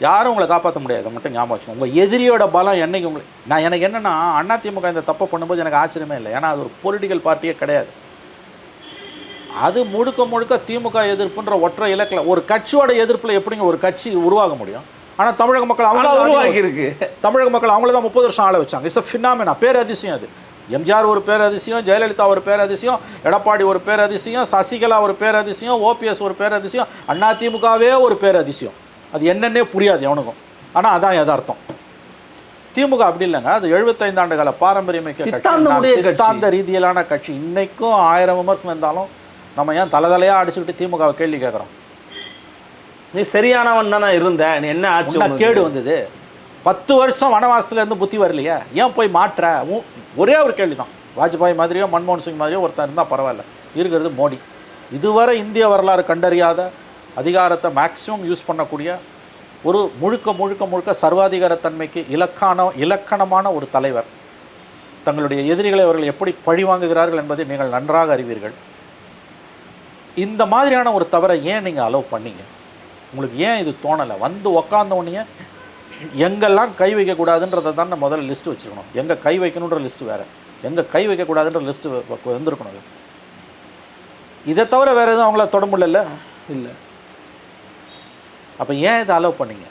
யாரும் உங்களை காப்பாற்ற முடியாது, அதை மட்டும் ஞாபகம் வச்சுக்கோங்க. உங்கள் எதிரியோட பலம் என்னைக்கு உங்களுக்கு எனக்கு என்னென்னா அதிமுக இந்த தப்பை பண்ணும்போது எனக்கு ஆச்சரியமே இல்லை. ஏன்னா அது ஒரு பொலிட்டிக்கல் பார்ட்டியே கிடையாது. அது முழுக்க முழுக்க திமுக எதிர்ப்புன்ற ஒற்றை இலக்கில் ஒரு கட்சியோட எதிர்ப்பில் எப்படிங்க ஒரு கட்சி உருவாக முடியும்? ஆனால் தமிழக மக்கள் அவங்கள உருவாக்கி இருக்கு. தமிழக மக்கள் அவங்கள தான் 30 வருஷம் ஆள வச்சாங்க. இட்ஸ் அ ஃபினாமினா, பேர் அதிசயம். அது எம்ஜிஆர் ஒரு பேர் அதிசயம், ஜெயலலிதா ஒரு பேர் அதிசயம், எடப்பாடி ஒரு பேர் அதிசயம், சசிகலா ஒரு பேர் அதிசயம், ஓபிஎஸ் ஒரு பேர் அதிசயம், அதிமுகவே ஒரு பேர் அதிசயம். அது என்னன்னே புரியாது எவனுக்கும். ஆனால் அதான் யதார்த்தம். திமுக அப்படி இல்லைங்க. அது 75 ஆண்டுகால பாரம்பரியமிக்க சித்தாந்த ரீதியிலான கட்சி. இன்னைக்கும் 1000 விமர்சனம் இருந்தாலும் நம்ம ஏன் தலையாக அடிச்சுக்கிட்டு திமுகவை கேள்வி கேட்குறோம்? நீ சரியானவன் தானே இருந்த, நீ என்ன ஆச்சு கேடு வந்தது? 10 வருஷம் வனவாசத்துலேருந்து புத்தி வரலையே, ஏன் போய் மாற்ற? ஒரே ஒரு கேள்வி தான். வாஜ்பாய் மாதிரியோ மன்மோகன் சிங் மாதிரியோ ஒருத்தர் இருந்தால் பரவாயில்ல, இருக்கிறது மோடி. இதுவரை இந்திய வரலாறு கண்டறியாத அதிகாரத்தை மேக்ஸிமம் யூஸ் பண்ணக்கூடிய ஒரு முழுக்க முழுக்க முழுக்க சர்வாதிகாரத்தன்மைக்கு இலக்கணமான ஒரு தலைவர். தங்களுடைய எதிரிகளை அவர்கள் எப்படி பழிவாங்குகிறார்கள் என்பதை நீங்கள் நன்றாக அறிவீர்கள். இந்த மாதிரியான ஒரு தவறை ஏன் நீங்கள் அலோவ் பண்ணீங்க? உங்களுக்கு ஏன் இது தோணலை? வந்து உக்காந்த உடனே எங்கெல்லாம் கை வைக்கக்கூடாதுன்றதை தான் முதல்ல லிஸ்ட்டு வச்சுருக்கணும். எங்கே கை வைக்கணுன்ற லிஸ்ட்டு வேறு, எங்கே கை வைக்கக்கூடாதுன்ற லிஸ்ட்டு வந்துருக்கணும். இதை தவிர வேறு எதுவும் அவங்கள தொட முடியல. இல்லை. அப்போ ஏன் இதை அலோவ் பண்ணீங்க?